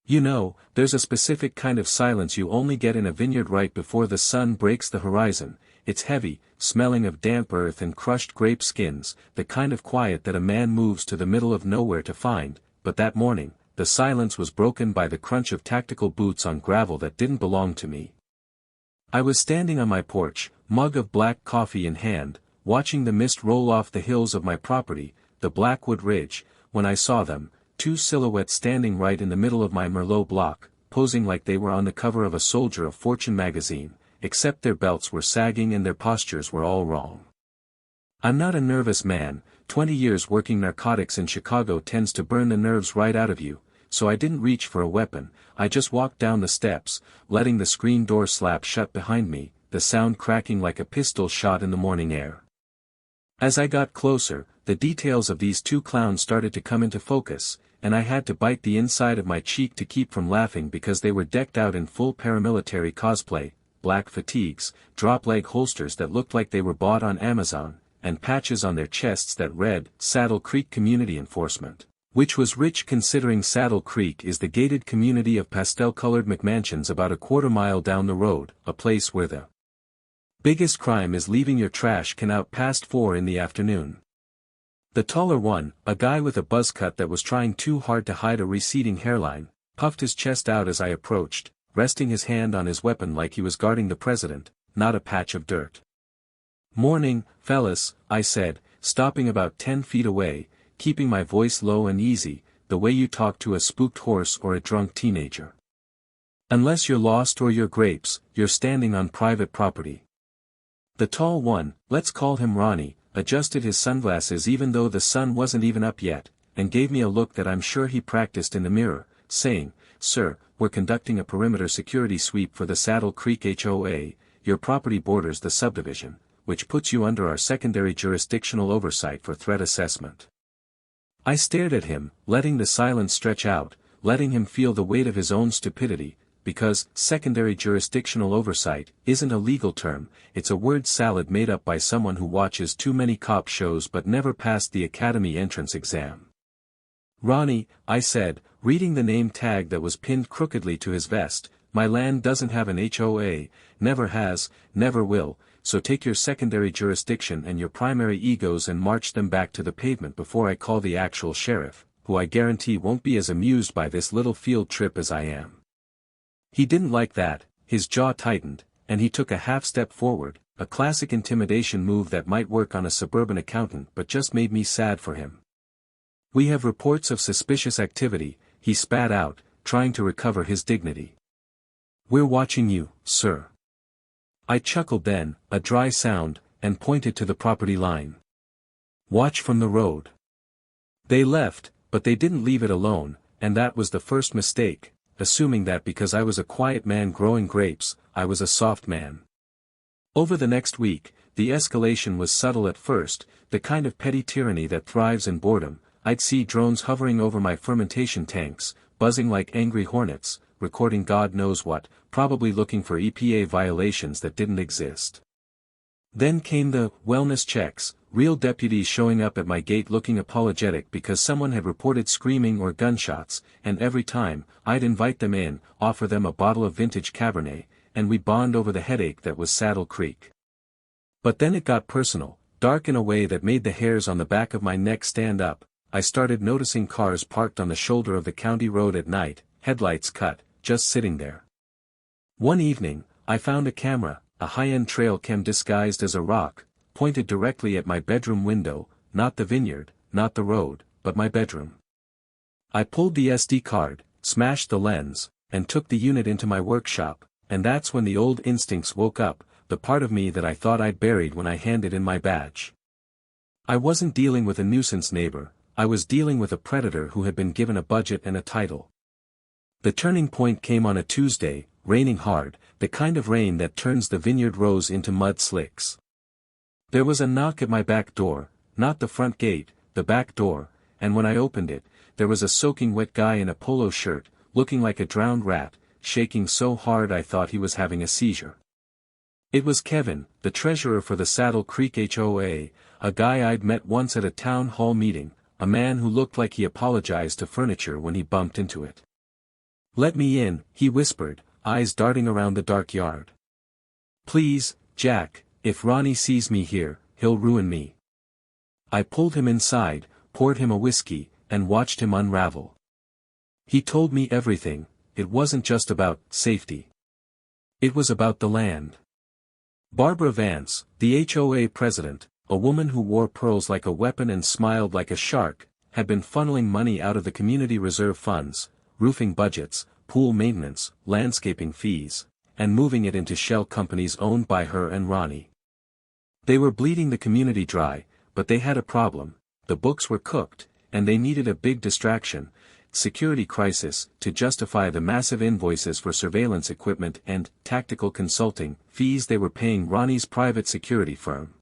You know, there's a specific kind of silence you only get in a vineyard right before the sun breaks the horizon. It's heavy, smelling of damp earth and crushed grape skins, the kind of quiet that a man moves to the middle of nowhere to find. But that morning, the silence was broken by the crunch of tactical boots on gravel that didn't belong to me. I was standing on my porch, mug of black coffee in hand, watching the mist roll off the hills of my property, the Blackwood Ridge, when I saw them, two silhouettes standing right in the middle of my Merlot block, posing like they were on the cover of a Soldier of Fortune magazine, except their belts were sagging and their postures were all wrong. I'm not a nervous man. 20 years working narcotics in Chicago tends to burn the nerves right out of you, so I didn't reach for a weapon. I just walked down the steps, letting the screen door slap shut behind me, the sound cracking like a pistol shot in the morning air. As I got closer, the details of these two clowns started to come into focus, and I had to bite the inside of my cheek to keep from laughing because they were decked out in full paramilitary cosplay, black fatigues, drop-leg holsters that looked like they were bought on Amazon, and patches on their chests that read, Saddle Creek Community Enforcement, which was rich considering Saddle Creek is the gated community of pastel-colored McMansions about a quarter mile down the road, a place where the biggest crime is leaving your trash can out past 4 in the afternoon. The taller one, a guy with a buzz cut that was trying too hard to hide a receding hairline, puffed his chest out as I approached, resting his hand on his weapon like he was guarding the president, not a patch of dirt. "Morning, fellas," I said, stopping about 10 feet away, keeping my voice low and easy, the way you talk to a spooked horse or a drunk teenager. "Unless you're lost or you're grapes, you're standing on private property." The tall one, let's call him Ronnie, adjusted his sunglasses even though the sun wasn't even up yet, and gave me a look that I'm sure he practiced in the mirror, saying, "Sir, we're conducting a perimeter security sweep for the Saddle Creek HOA, your property borders the subdivision, which puts you under our secondary jurisdictional oversight for threat assessment." I stared at him, letting the silence stretch out, letting him feel the weight of his own stupidity, because secondary jurisdictional oversight isn't a legal term, it's a word salad made up by someone who watches too many cop shows but never passed the academy entrance exam. "Ronnie," I said, reading the name tag that was pinned crookedly to his vest, "my land doesn't have an HOA, never has, never will, so take your secondary jurisdiction and your primary egos and march them back to the pavement before I call the actual sheriff, who I guarantee won't be as amused by this little field trip as I am." He didn't like that, his jaw tightened, and he took a half step forward, a classic intimidation move that might work on a suburban accountant but just made me sad for him. "We have reports of suspicious activity," he spat out, trying to recover his dignity. "We're watching you, sir." I chuckled then, a dry sound, and pointed to the property line. "Watch from the road." They left, but they didn't leave it alone, and that was the first mistake, assuming that because I was a quiet man growing grapes, I was a soft man. Over the next week, the escalation was subtle at first, the kind of petty tyranny that thrives in boredom. I'd see drones hovering over my fermentation tanks, buzzing like angry hornets, recording God knows what, probably looking for EPA violations that didn't exist. Then came the wellness checks, real deputies showing up at my gate looking apologetic because someone had reported screaming or gunshots, and every time, I'd invite them in, offer them a bottle of vintage Cabernet, and we'd bond over the headache that was Saddle Creek. But then it got personal, dark in a way that made the hairs on the back of my neck stand up. I started noticing cars parked on the shoulder of the county road at night, headlights cut, just sitting there. One evening, I found a camera, a high-end trail cam disguised as a rock, pointed directly at my bedroom window, not the vineyard, not the road, but my bedroom. I pulled the SD card, smashed the lens, and took the unit into my workshop, and that's when the old instincts woke up, the part of me that I thought I'd buried when I handed in my badge. I wasn't dealing with a nuisance neighbor, I was dealing with a predator who had been given a budget and a title. The turning point came on a Tuesday, raining hard, the kind of rain that turns the vineyard rows into mud slicks. There was a knock at my back door, not the front gate, the back door, and when I opened it, there was a soaking wet guy in a polo shirt, looking like a drowned rat, shaking so hard I thought he was having a seizure. It was Kevin, the treasurer for the Saddle Creek HOA, a guy I'd met once at a town hall meeting, a man who looked like he apologized to furniture when he bumped into it. "Let me in," he whispered, eyes darting around the dark yard. "Please, Jack, if Ronnie sees me here, he'll ruin me." I pulled him inside, poured him a whiskey, and watched him unravel. He told me everything. It wasn't just about safety. It was about the land. Barbara Vance, the HOA president, a woman who wore pearls like a weapon and smiled like a shark, had been funneling money out of the community reserve funds, roofing budgets, pool maintenance, landscaping fees, and moving it into shell companies owned by her and Ronnie. They were bleeding the community dry, but they had a problem: the books were cooked, and they needed a big distraction, security crisis, to justify the massive invoices for surveillance equipment and tactical consulting fees they were paying Ronnie's private security firm.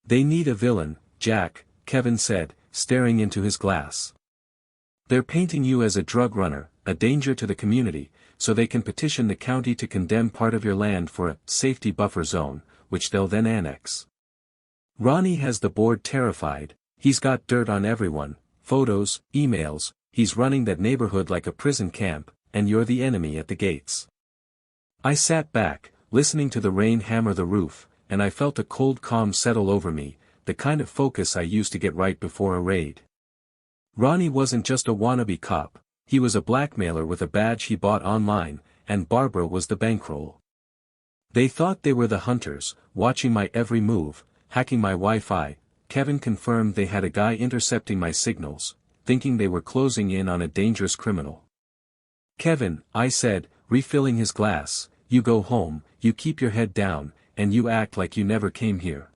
"They need a villain, Jack," Kevin said, staring into his glass. "They're painting you as a drug runner, a danger to the community, so they can petition the county to condemn part of your land for a safety buffer zone, which they'll then annex. Ronnie has the board terrified. He's got dirt on everyone, photos, emails. He's running that neighborhood like a prison camp, and you're the enemy at the gates." I sat back, listening to the rain hammer the roof, and I felt a cold calm settle over me, the kind of focus I used to get right before a raid. Ronnie wasn't just a wannabe cop, he was a blackmailer with a badge he bought online, and Barbara was the bankroll. They thought they were the hunters, watching my every move, hacking my Wi-Fi. Kevin confirmed they had a guy intercepting my signals, thinking they were closing in on a dangerous criminal. "Kevin," I said, refilling his glass, "you go home, you keep your head down, and you act like you never came here."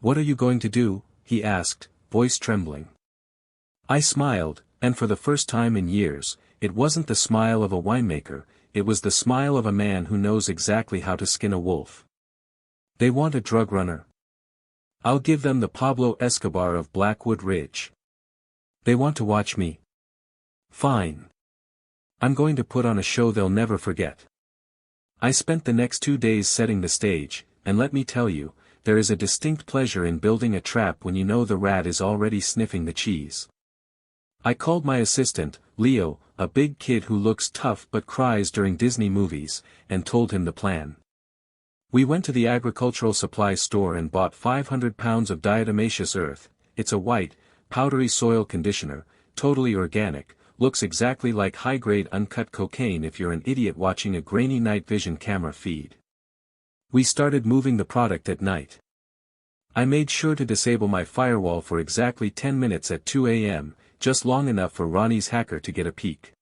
"What are you going to do?" he asked, voice trembling. I smiled, and for the first time in years, it wasn't the smile of a winemaker, it was the smile of a man who knows exactly how to skin a wolf. "They want a drug runner. I'll give them the Pablo Escobar of Blackwood Ridge. They want to watch me. Fine. I'm going to put on a show they'll never forget." I spent the next 2 days setting the stage, and let me tell you, there is a distinct pleasure in building a trap when you know the rat is already sniffing the cheese. I called my assistant, Leo, a big kid who looks tough but cries during Disney movies, and told him the plan. We went to the agricultural supply store and bought 500 pounds of diatomaceous earth. It's a white, powdery soil conditioner, totally organic, looks exactly like high-grade uncut cocaine if you're an idiot watching a grainy night vision camera feed. We started moving the product at night. I made sure to disable my firewall for exactly 10 minutes at 2 a.m., just long enough for Ronnie's hacker to get a peek.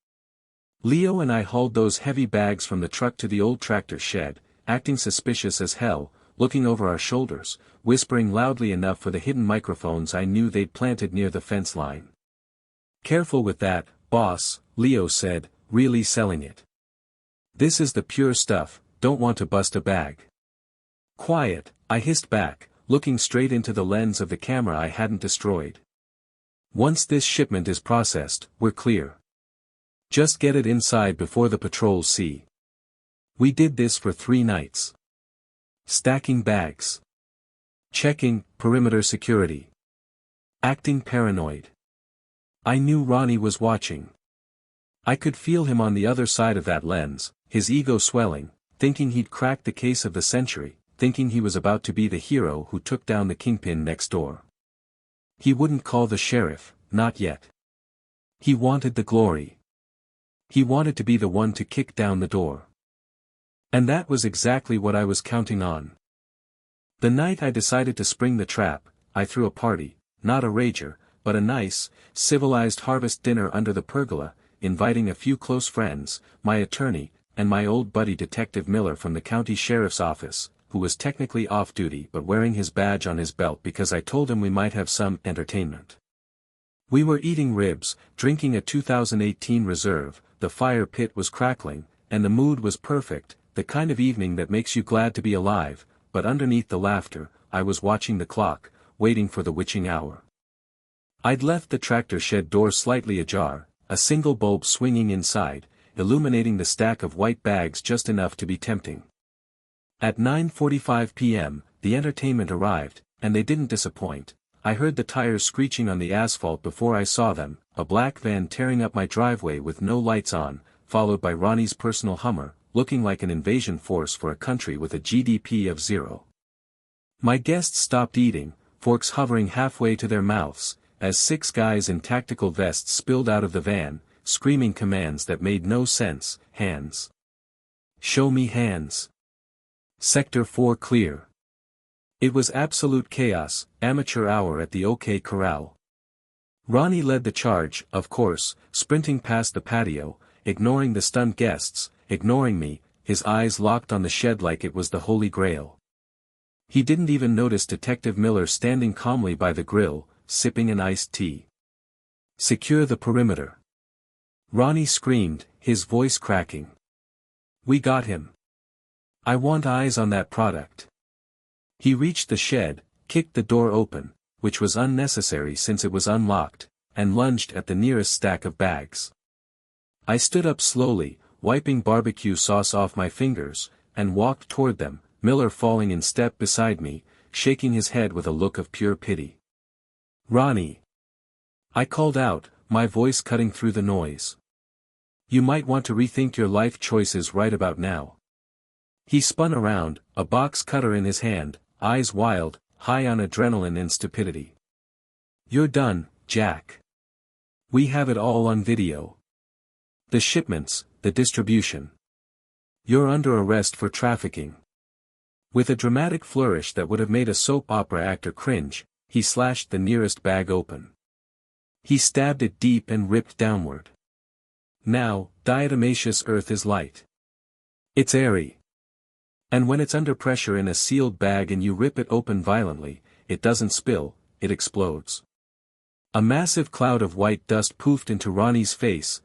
Leo and I hauled those heavy bags from the truck to the old tractor shed, acting suspicious as hell, looking over our shoulders, whispering loudly enough for the hidden microphones I knew they'd planted near the fence line. "Careful with that, boss," Leo said, really selling it. "This is the pure stuff, don't want to bust a bag." "Quiet," I hissed back, looking straight into the lens of the camera I hadn't destroyed. "Once this shipment is processed, we're clear. Just get it inside before the patrols see." We did this for 3 nights. Stacking bags. Checking perimeter security. Acting paranoid. I knew Ronnie was watching. I could feel him on the other side of that lens, his ego swelling, thinking he'd cracked the case of the century, thinking he was about to be the hero who took down the kingpin next door. He wouldn't call the sheriff, not yet. He wanted the glory. He wanted to be the one to kick down the door. And that was exactly what I was counting on. The night I decided to spring the trap, I threw a party, not a rager, but a nice, civilized harvest dinner under the pergola, inviting a few close friends, my attorney, and my old buddy Detective Miller from the county sheriff's office, who was technically off duty but wearing his badge on his belt because I told him we might have some entertainment. We were eating ribs, drinking a 2018 reserve, the fire pit was crackling, and the mood was perfect, the kind of evening that makes you glad to be alive, but underneath the laughter, I was watching the clock, waiting for the witching hour. I'd left the tractor shed door slightly ajar, a single bulb swinging inside, illuminating the stack of white bags just enough to be tempting. At 9:45 p.m., the entertainment arrived, and they didn't disappoint. I heard the tires screeching on the asphalt before I saw them, a black van tearing up my driveway with no lights on, followed by Ronnie's personal Hummer, looking like an invasion force for a country with a GDP of 0. My guests stopped eating, forks hovering halfway to their mouths, as 6 guys in tactical vests spilled out of the van, screaming commands that made no sense. Hands. Show me hands. Sector 4 clear. It was absolute chaos, amateur hour at the OK Corral. Ronnie led the charge, of course, sprinting past the patio, ignoring the stunned guests, ignoring me, his eyes locked on the shed like it was the Holy Grail. He didn't even notice Detective Miller standing calmly by the grill, sipping an iced tea. Secure the perimeter. Ronnie screamed, his voice cracking. We got him. I want eyes on that product. He reached the shed, kicked the door open, which was unnecessary since it was unlocked, and lunged at the nearest stack of bags. I stood up slowly, wiping barbecue sauce off my fingers, and walked toward them, Miller falling in step beside me, shaking his head with a look of pure pity. Ronnie! I called out, my voice cutting through the noise. You might want to rethink your life choices right about now. He spun around, a box cutter in his hand, eyes wild, high on adrenaline and stupidity. You're done, Jack. We have it all on video. The shipments, the distribution. You're under arrest for trafficking. With a dramatic flourish that would have made a soap opera actor cringe, he slashed the nearest bag open. He stabbed it deep and ripped downward. Now, diatomaceous earth is light. It's airy. And when it's under pressure in a sealed bag and you rip it open violently, it doesn't spill, it explodes. A massive cloud of white dust poofed into Ronnie's face,